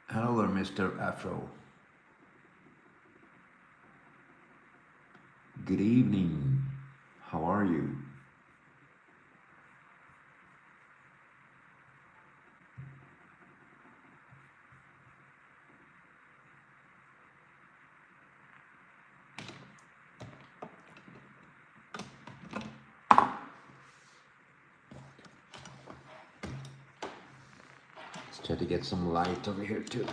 Hello, Mr. Afro. Good evening. How are you? Let's try to get some light over here too.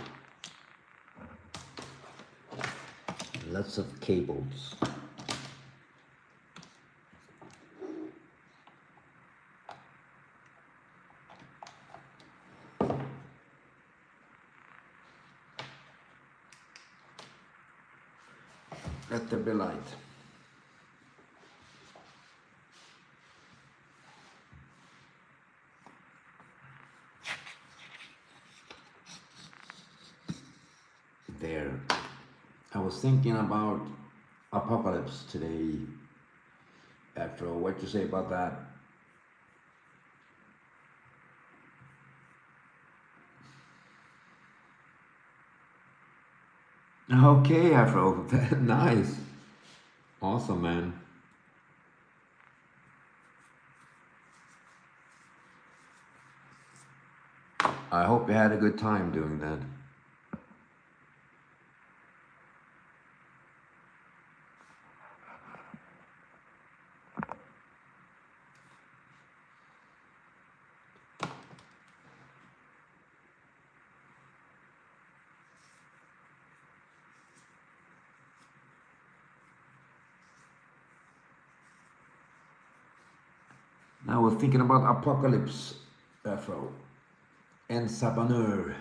Lots of cables. Let there be light. There. I was thinking about apocalypse today. After all, what you say about that? Okay, Afro. Nice. Awesome, man. I hope you had a good time doing that. I was thinking about apocalypse, Afro, and Sabah.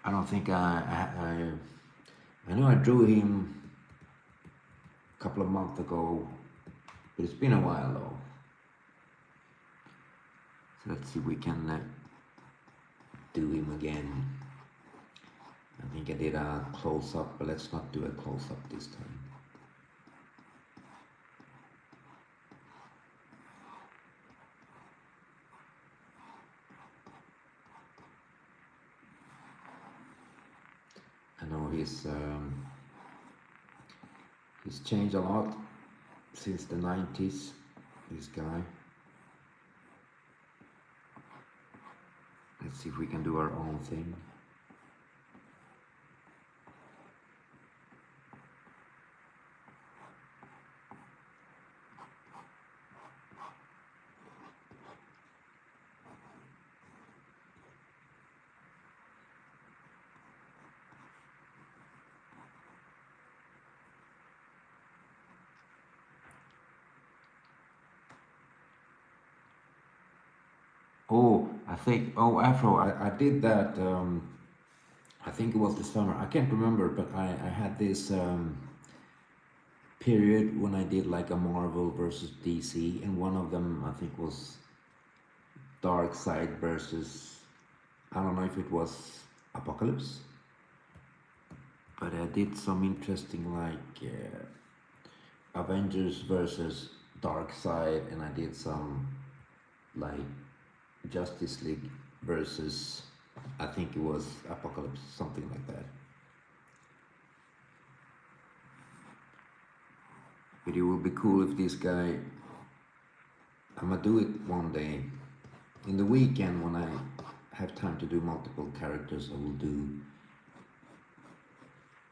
I don't think I know I drew him a couple of months ago, but it's been a while though. So let's see if we can do him again. I think I did a close-up, but let's not do a close-up this time. I know he's changed a lot since the 90s, this guy. Let's see if we can do our own thing. Oh, Afro, I did that, I think it was the summer, I can't remember, but I had this period when I did like a Marvel versus DC, and one of them I think was Dark Side versus, I don't know if it was Apocalypse, but I did some interesting like Avengers versus Dark Side, and I did some like Justice League versus, I think it was Apocalypse, something like that. But it would be cool if this guy, I'm gonna do it one day. In the weekend when I have time to do multiple characters, I will do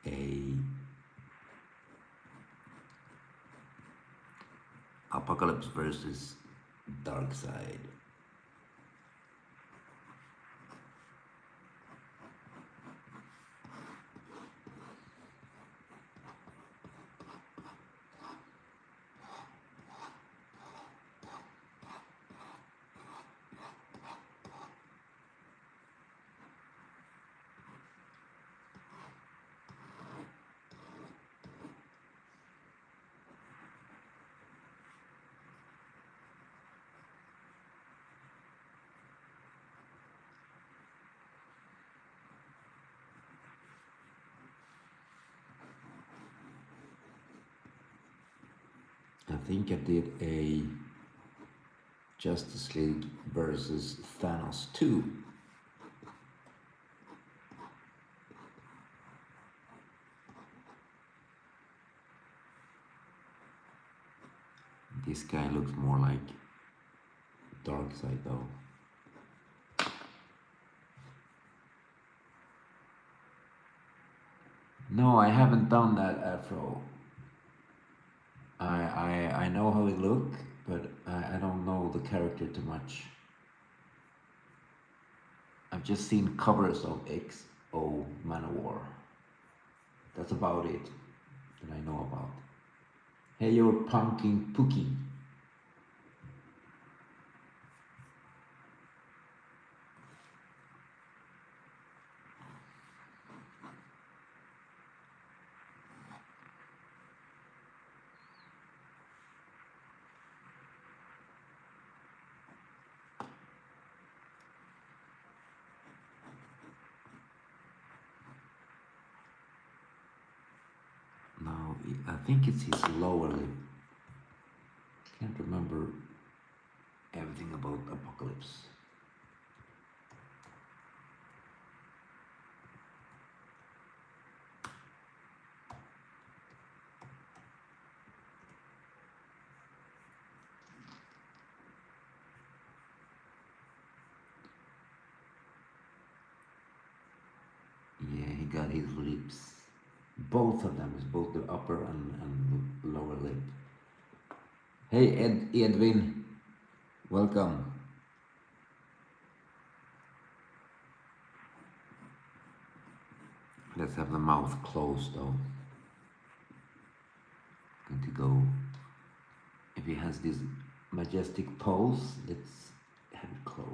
a Apocalypse versus Dark Side. think I did a Justice League versus Thanos 2. This guy looks more like Darkseid though. No, I haven't done that afro. I know how it look, but I don't know the character too much. I've just seen covers of XO Manowar. That's about it that I know about. Hey, you're punking Pookie. Now, I think it's his lower lip. Can't remember everything about Apocalypse. Yeah, he got his lips. Both of them, is both the upper and lower lip. Hey Edwin, welcome. Let's have the mouth closed though. Going to go, if he has this majestic pose, let's have it closed.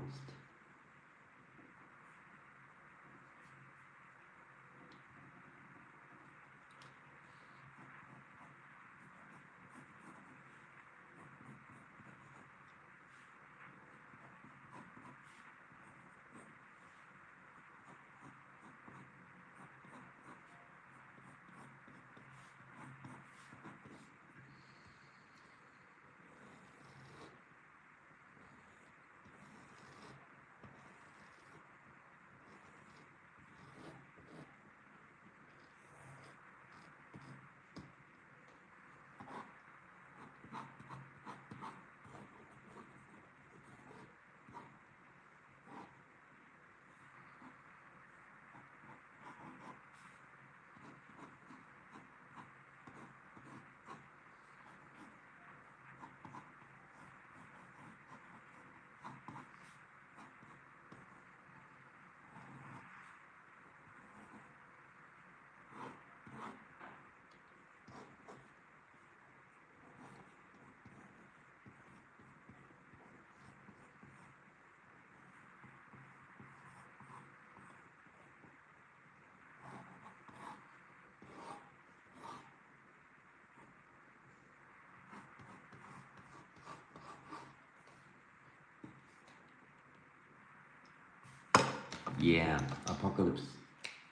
Yeah, Apocalypse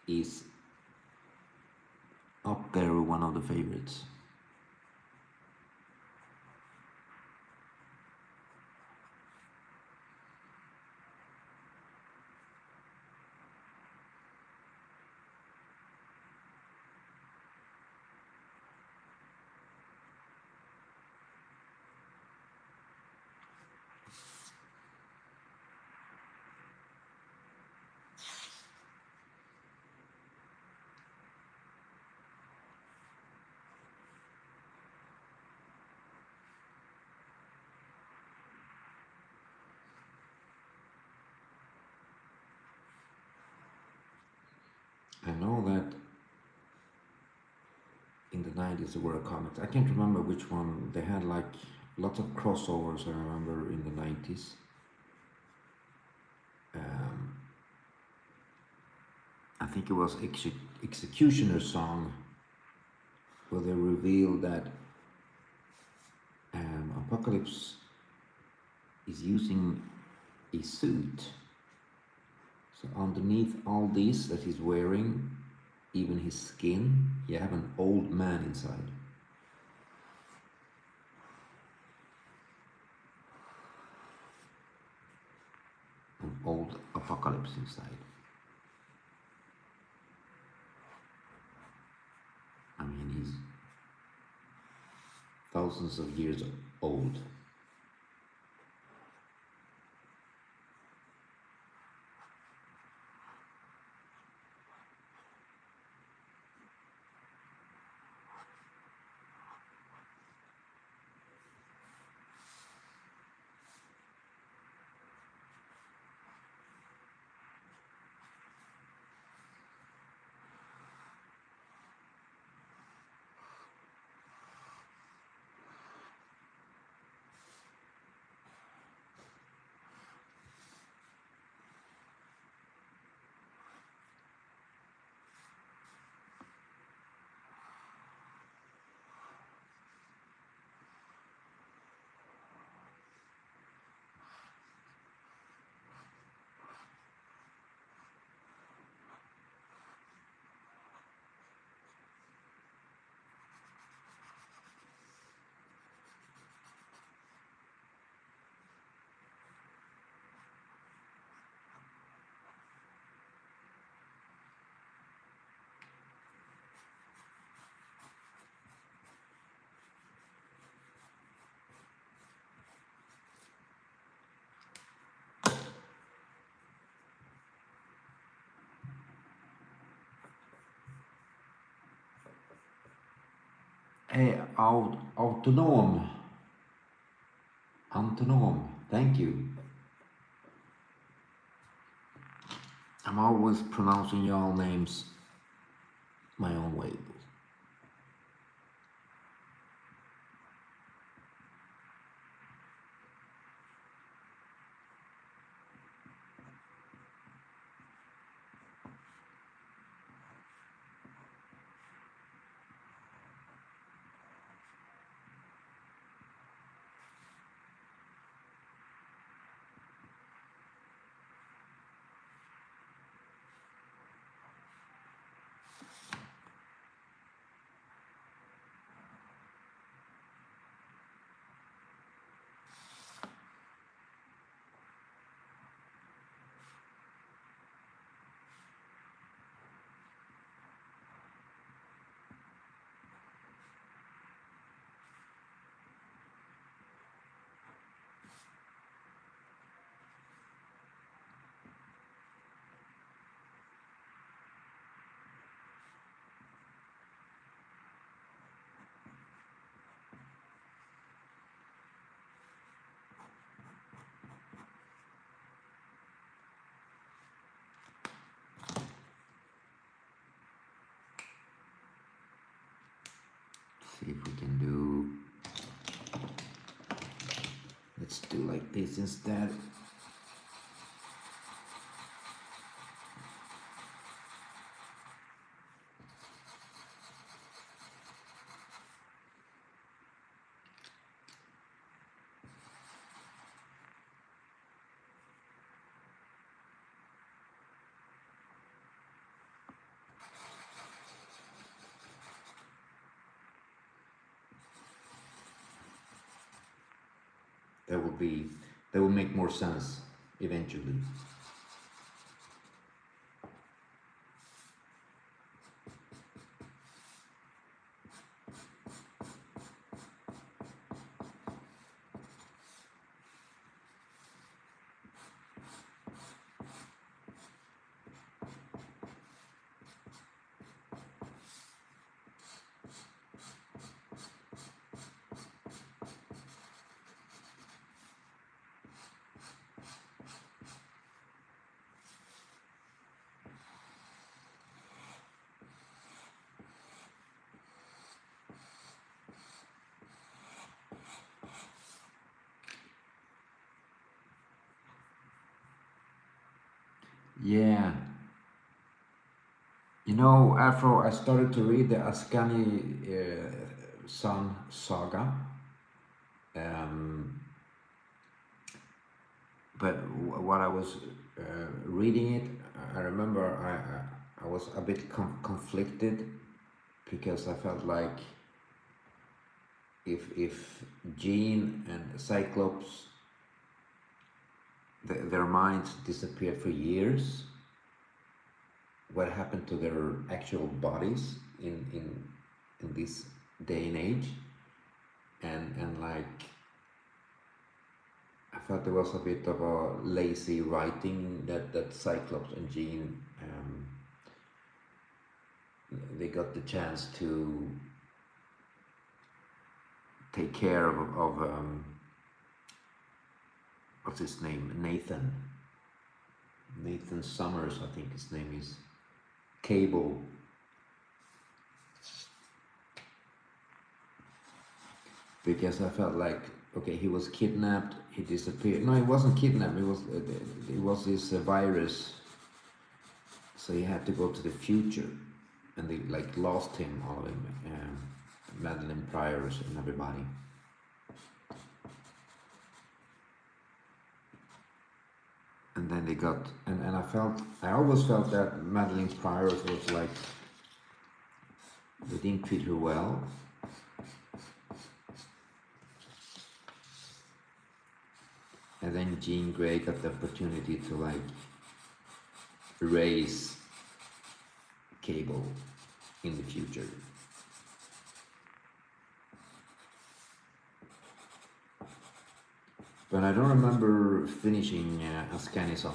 is up there with one of the favorites. I know that in the 90s there were comics. I can't remember which one. They had like lots of crossovers, I remember, in the 90s. I think it was Executioner's Song, where they revealed that Apocalypse is using a suit. So underneath all this that he's wearing, even his skin, you have an old man inside. an old apocalypse inside. I mean, he's thousands of years old. Autonom. Autonom. Thank you. I'm always pronouncing y'all names my own way. See if we can do, let's do like this instead. That will make more sense eventually. Yeah, you know, after I started to read the Ascani Sun saga, um, but while I was reading it, I remember I was a bit conflicted because I felt like if Jean and Cyclops their minds disappeared for years. What happened to their actual bodies in this day and age, and like I felt there was a bit of a lazy writing that Cyclops and Jean, they got the chance to take care of what's his name, Nathan Summers, I think his name is, Cable. Because I felt like, okay, he was kidnapped, he disappeared. No, he wasn't kidnapped. It was this virus. So he had to go to the future, and they like lost him, all of him, Madeline Pryor's and everybody. And then they got, and I always felt that Madeline Pryor was like, they didn't treat her well. And then Jean Grey got the opportunity to like raise Cable in the future. But I don't remember finishing Afghanistan.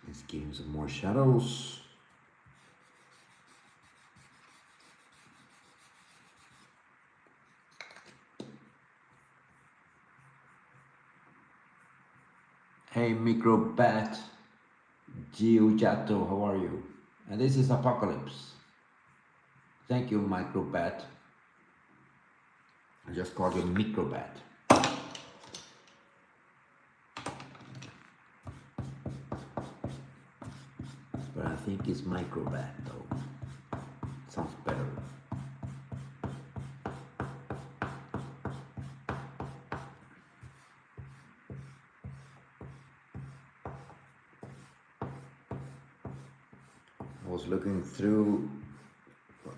Let's give him some more shadows. Hey Microbat, Giugiato, how are you? And this is Apocalypse. Thank you, Microbat. I just called you Microbat. But I think it's Microbat though. Sounds better. I was looking through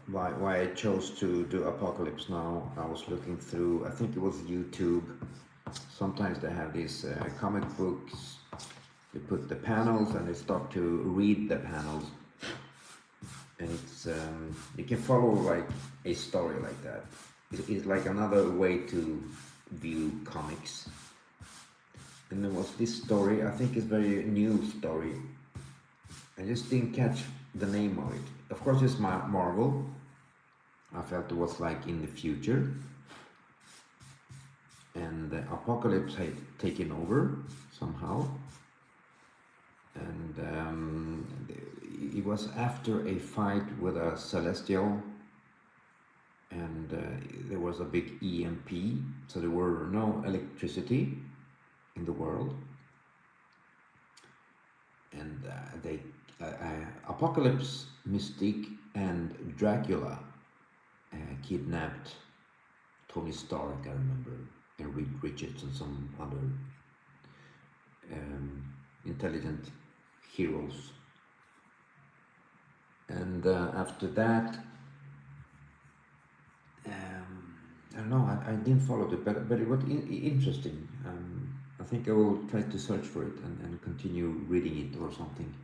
why I chose to do Apocalypse now. I was looking through, I think it was YouTube. Sometimes they have these comic books. They put the panels and they start to read the panels. And it's, you can follow like a story like that. It's like another way to view comics. And there was this story, I think it's a very new story. I just didn't catch the name of it. Of course, it's Marvel. I felt it was like in the future, and the apocalypse had taken over somehow, and it was after a fight with a celestial, and there was a big EMP, so there were no electricity in the world, and they Apocalypse, Mystique, and Dracula kidnapped Tony Stark, I remember, and Reed Richards and some other intelligent heroes. And after that, I don't know, I didn't follow it, but it was interesting. I think I will try to search for it and continue reading it or something.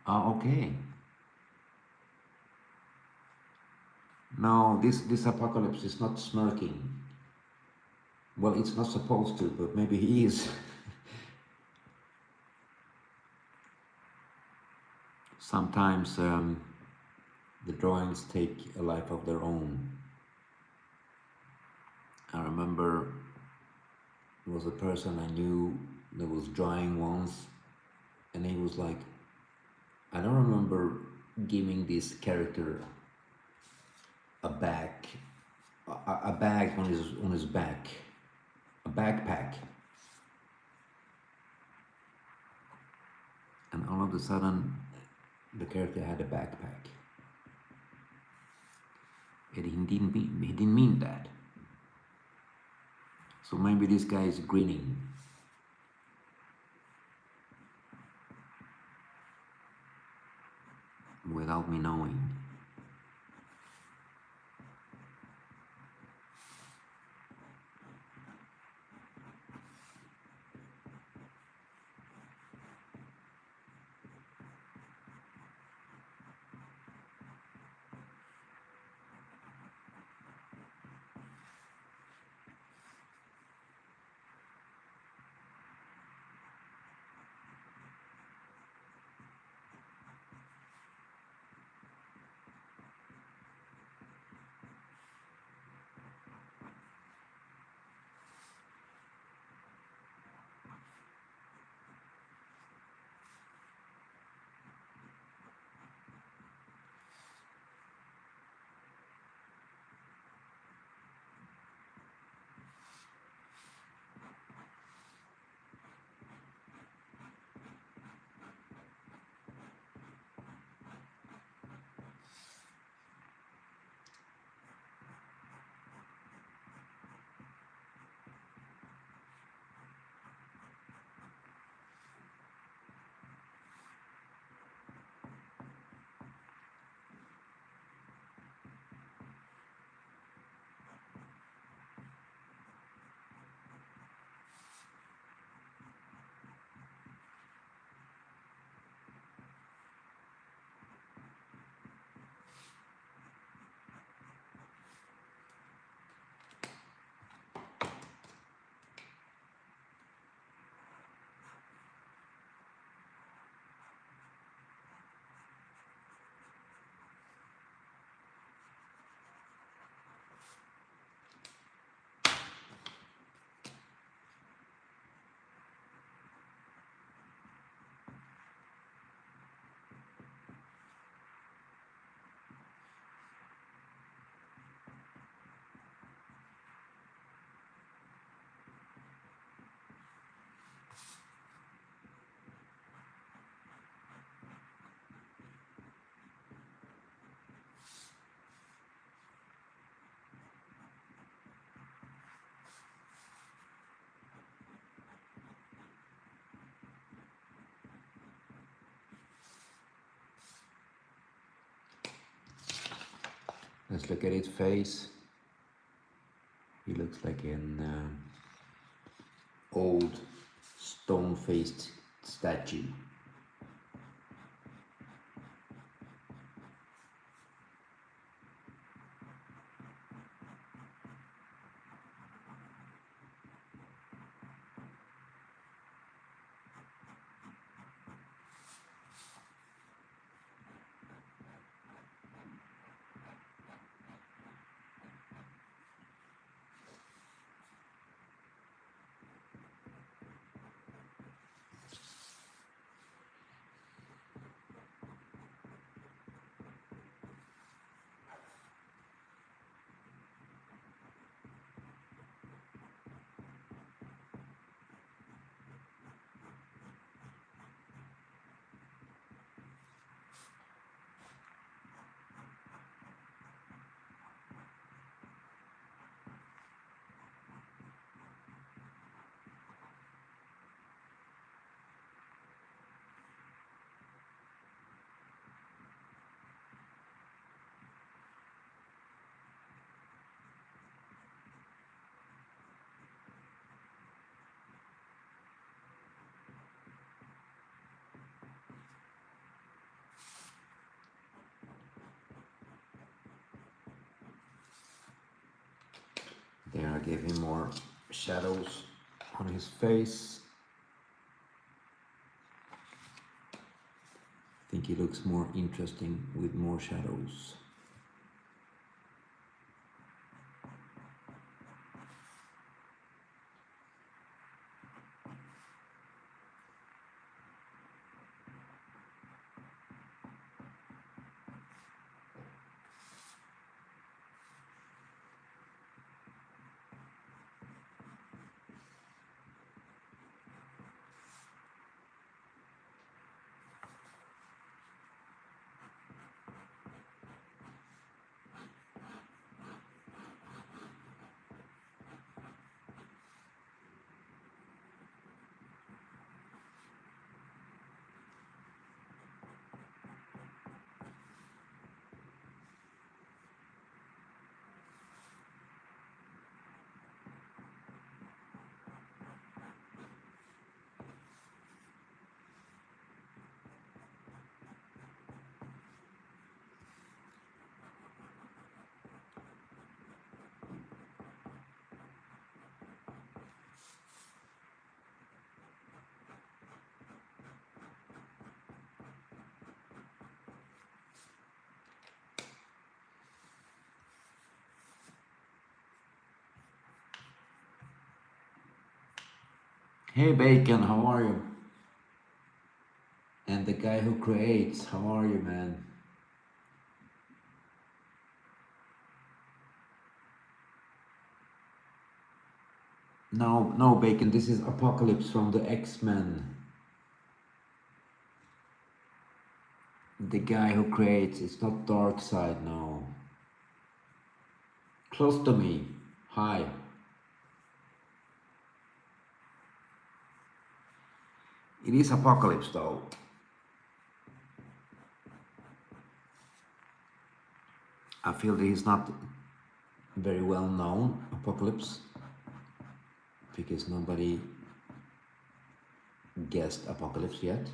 Ah, okay. Now this apocalypse is not smirking. Well, it's not supposed to, but maybe he is. Sometimes the drawings take a life of their own. I remember there was a person I knew that was drawing once, and he was like, I don't remember giving this character a bag, a bag on his back, a backpack, and all of a sudden, the character had a backpack. And he didn't mean that. So maybe this guy is grinning. Without me knowing. Let's look at his face. He looks like an old stone-faced statue. There, I gave him more shadows on his face. I think he looks more interesting with more shadows. Hey Bacon, how are you? And the guy who creates, how are you, man? No, no, Bacon, this is Apocalypse from the X-Men. The guy who creates, it's not Darkseid, no. Close to me. Hi. It is Apocalypse though. I feel that he's not very well known, Apocalypse, because nobody guessed Apocalypse yet.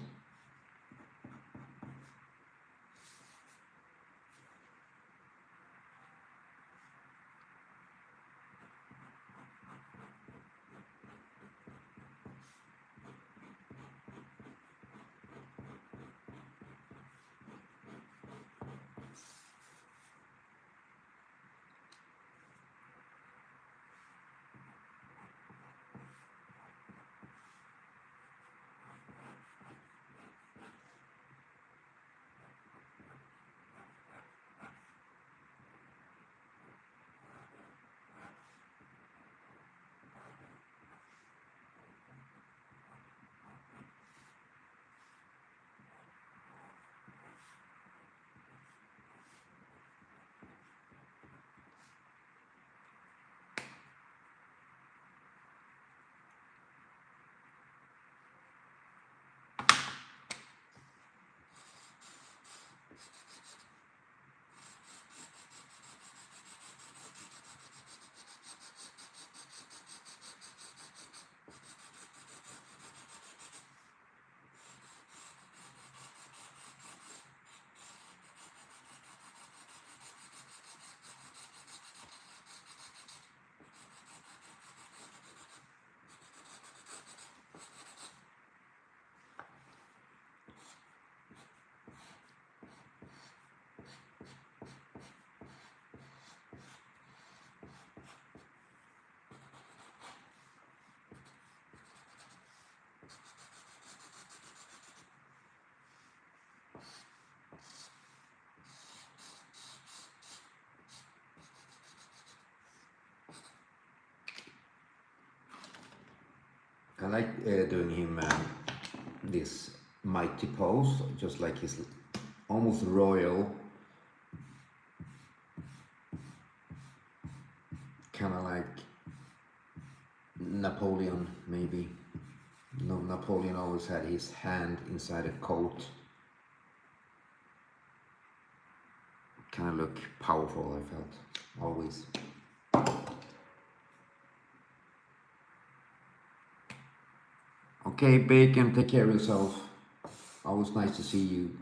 I like doing him this mighty pose, just like his almost royal, kind of like Napoleon maybe. No, Napoleon always had his hand inside a coat. Kind of look powerful, I felt, always. Okay, Bacon, take care of yourself. Always nice to see you.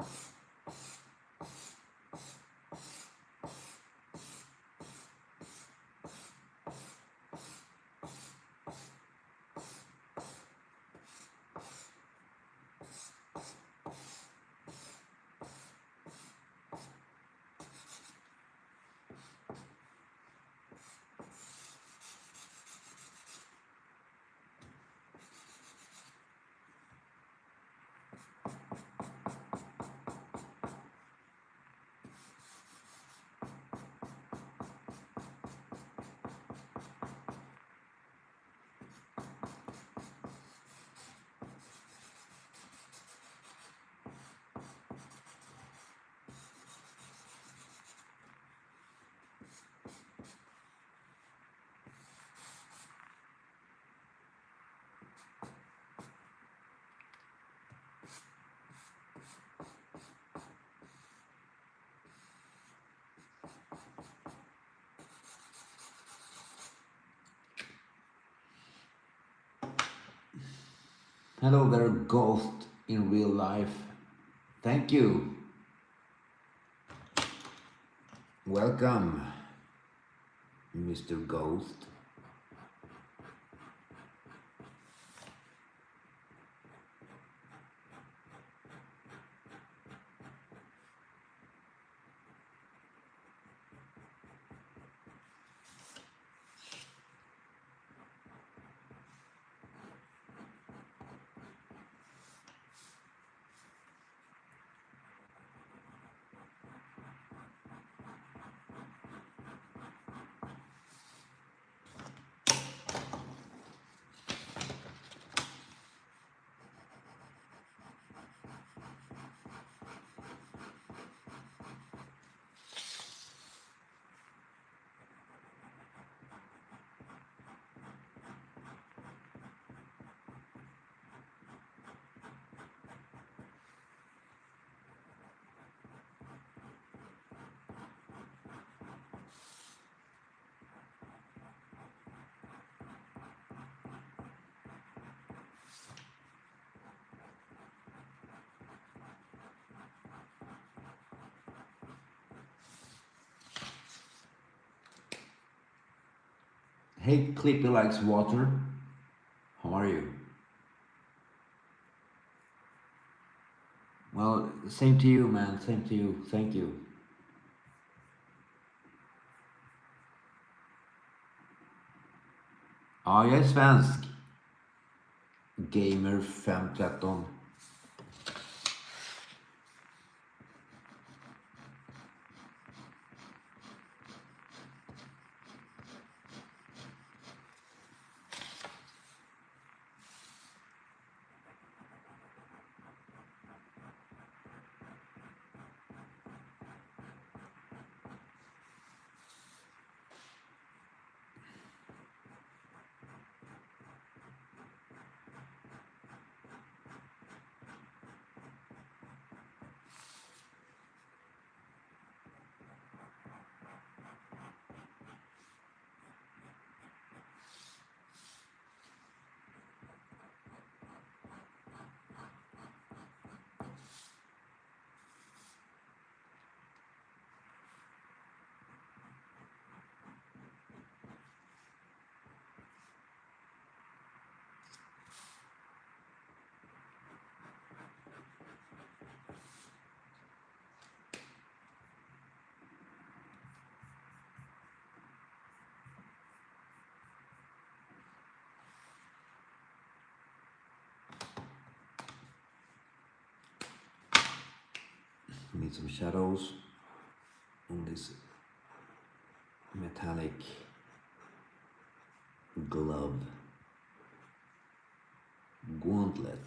Hello there, ghost in real life. Thank you. Welcome, Mr. Ghost. Hey, Clippy likes water. How are you? Well, same to you, man. Same to you. Thank you. Ja, jag är svensk. Gamer 513. Need some shadows on this metallic glove. Gauntlet.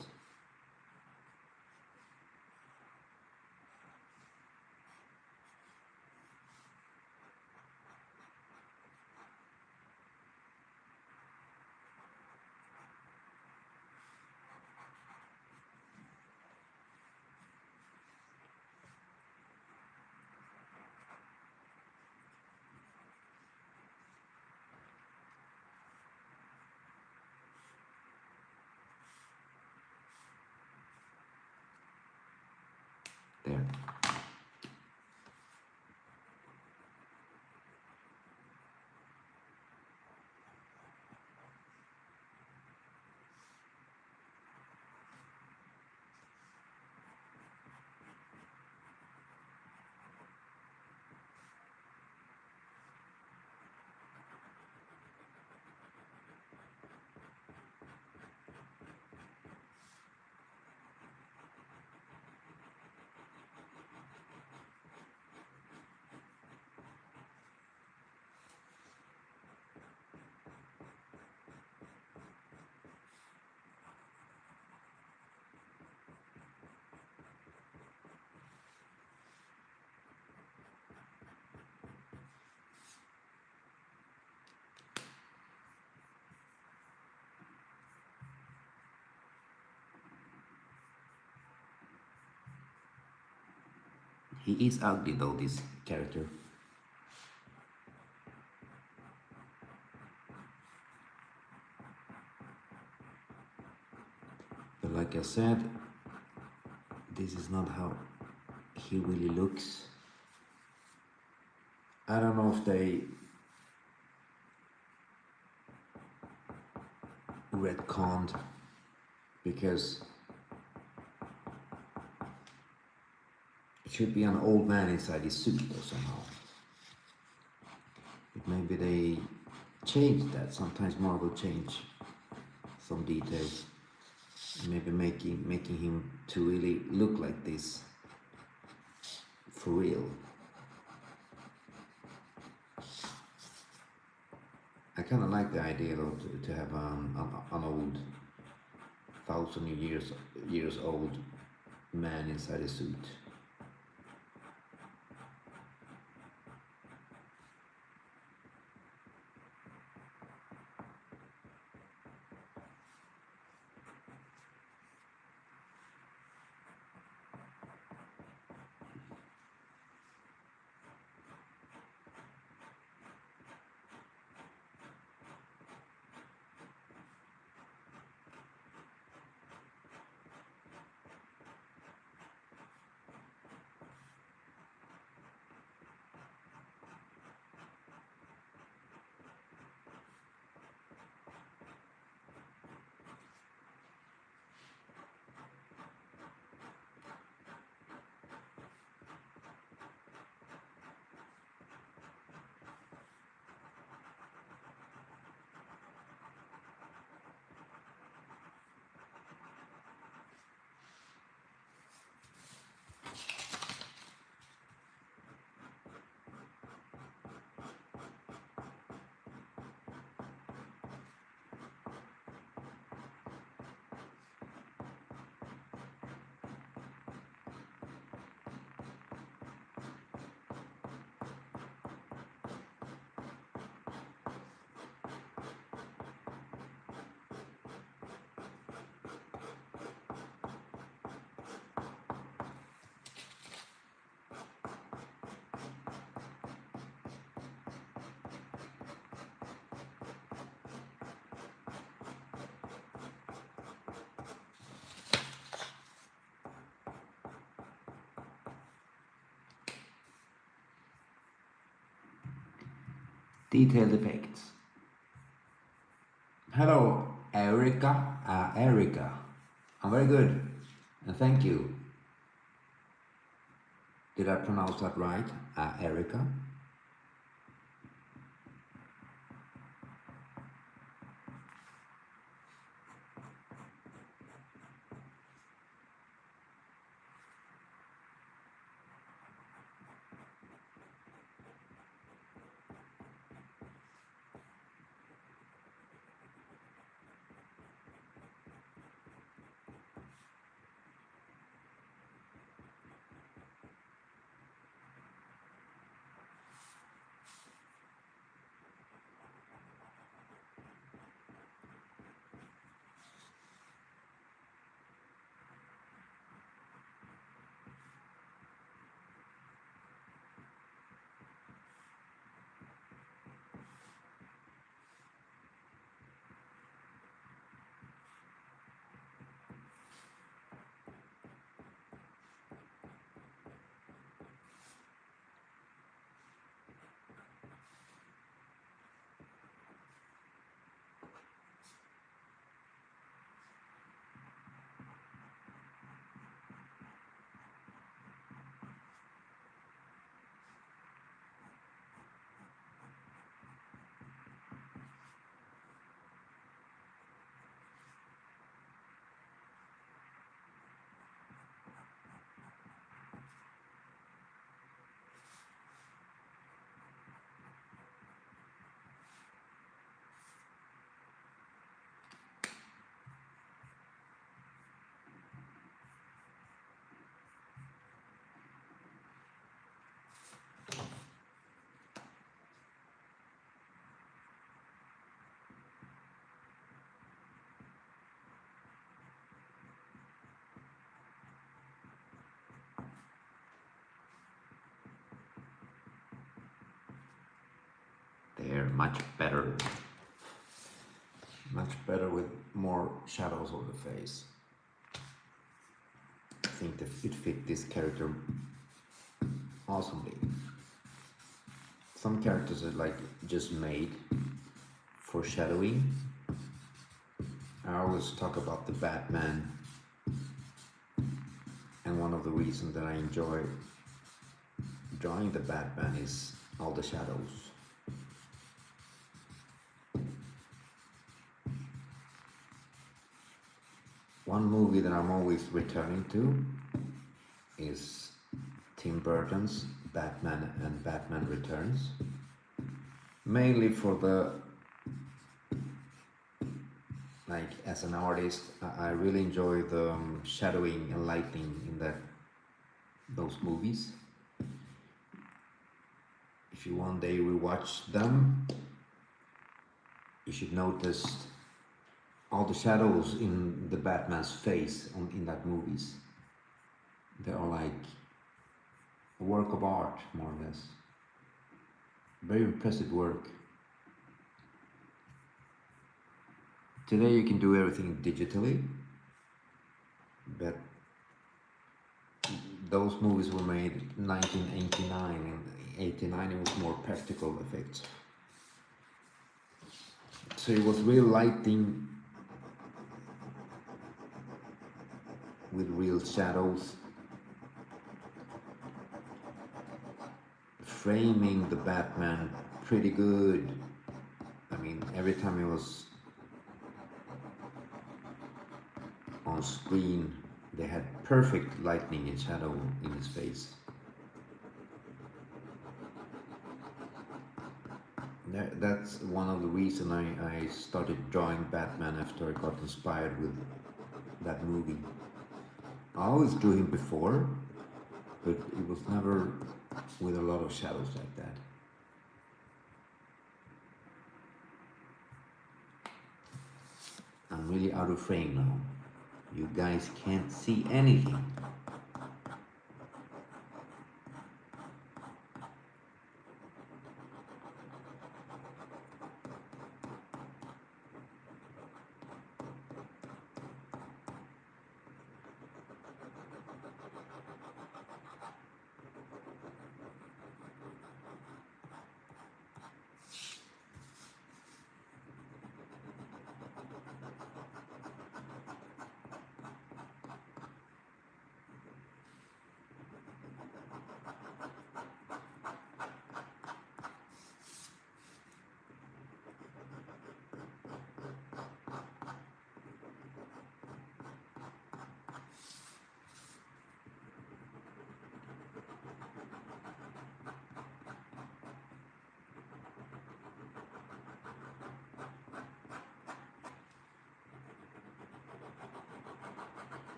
There. He is ugly though, this character. But like I said, this is not how he really looks. I don't know if they retconned, because it should be an old man inside his suit or somehow. But maybe they changed that. Sometimes Marvel change some details. Maybe making him to really look like this for real. I kind of like the idea though to have an old, 1,000 years old man inside a suit. Detailed effects. Hello, Erica. Erica. I'm very good, and thank you. Did I pronounce that right? Erica. here much better with more shadows over the face. I think that it fit this character awesomely. Some characters are like just made for shadowing. I always talk about the Batman, and one of the reasons that I enjoy drawing the Batman is all the shadows. One movie that I'm always returning to is Tim Burton's Batman and Batman Returns. Mainly for the, like, as an artist, I really enjoy the shadowing and lighting in those movies. If you one day rewatch them, you should notice all the shadows in the Batman's face in that movies. They are like a work of art, more or less. Very impressive work. Today you can do everything digitally, but those movies were made in 1989, and 89 it was more practical effects. So it was real lighting with real shadows, framing the Batman pretty good. I mean, every time he was on screen, they had perfect lighting and shadow in his face. That's one of the reasons I started drawing Batman after I got inspired with that movie. I always drew him before, but it was never with a lot of shadows like that. I'm really out of frame now. You guys can't see anything.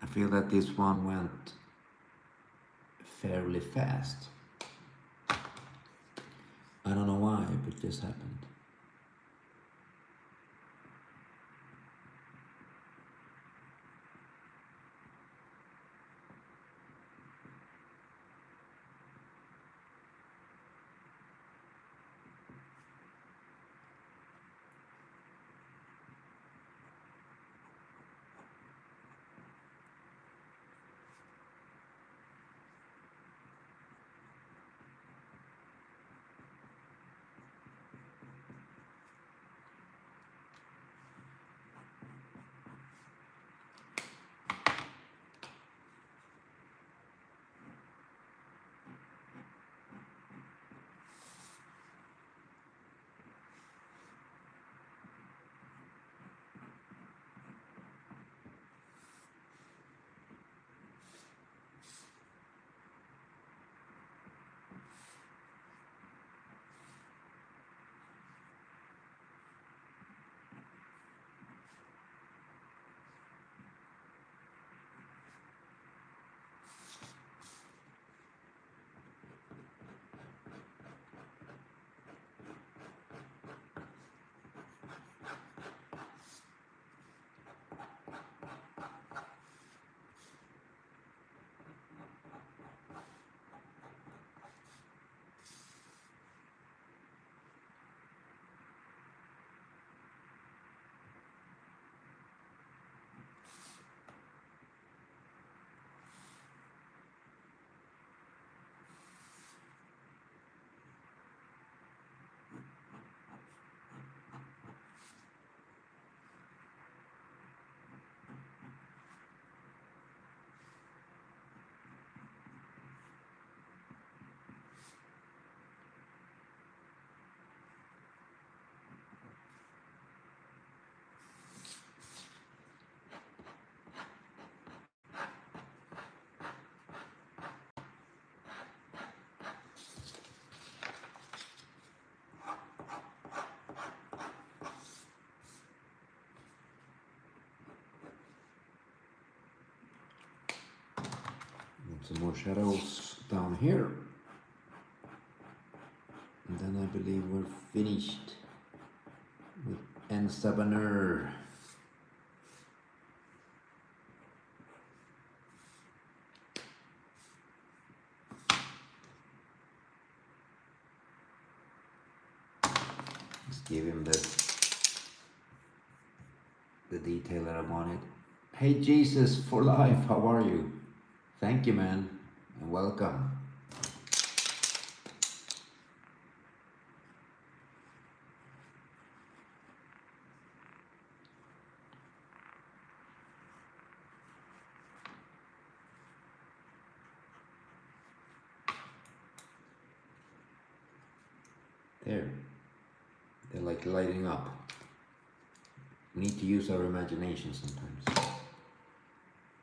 I feel that this one went fairly fast. I don't know why, but it just happened. some more shadows down here. And then I believe we're finished with enperor. Let's give him the detail that I wanted. Hey Jesus for life, how are you? Thank you, man, and welcome. There, they're like lighting up. We need to use our imagination sometimes.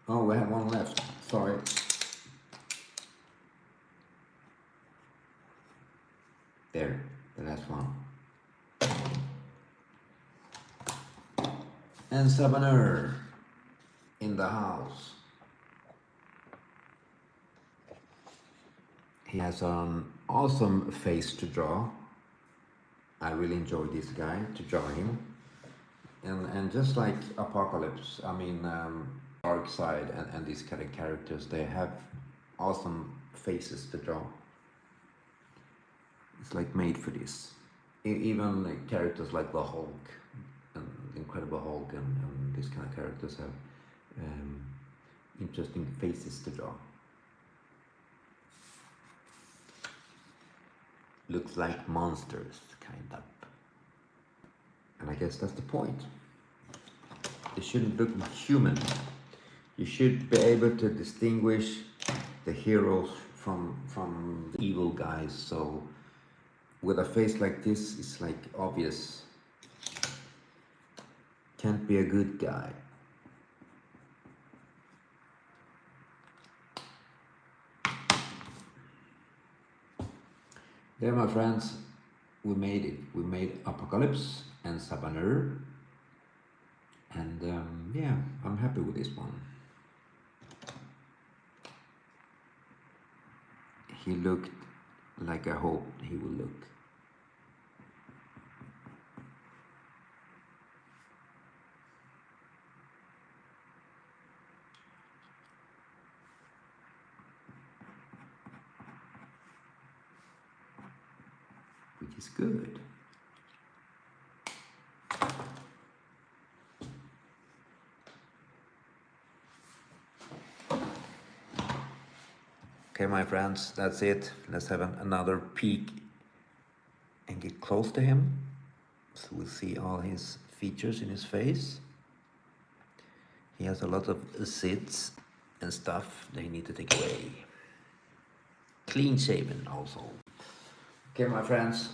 Oh, we have one left. Sorry. There, the last one. And Sabah in the house. He has an awesome face to draw. I really enjoyed this guy to draw him. And just like Apocalypse, I mean, Dark Side and these kind of characters, they have awesome faces to draw. It's like made for this. Even like characters like the Hulk and Incredible Hulk and these kind of characters have interesting faces to draw. Looks like monsters, kind of. And I guess that's the point. They shouldn't look human. You should be able to distinguish the heroes from the evil guys. So with a face like this, it's like obvious. Can't be a good guy. There, my friends, we made it. We made Apocalypse and Sabah. And yeah, I'm happy with this one. He looked like I hoped he would look. Which is good. Okay, my friends, that's it. Let's have another peek and get close to him. So we'll see all his features in his face. He has a lot of zits and stuff they need to take away. Clean shaven also. Okay, my friends,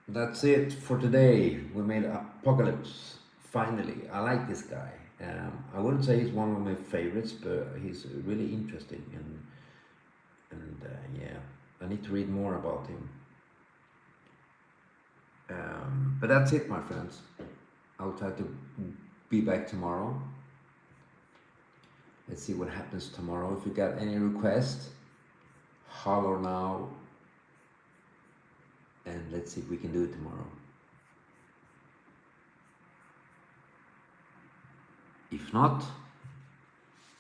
that's it for today. We made Apocalypse. Finally, I like this guy. I wouldn't say he's one of my favorites, but he's really interesting and yeah, I need to read more about him. But that's it, my friends. I'll try to be back tomorrow. Let's see what happens tomorrow. If you got any requests, holler now, and let's see if we can do it tomorrow. If not,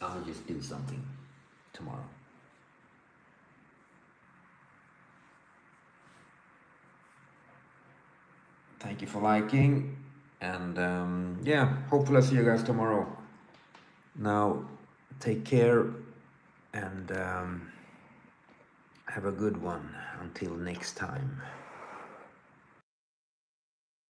I'll just do something tomorrow. Thank you for liking, and yeah, hopefully I'll see you guys tomorrow. Now, take care, and have a good one until next time.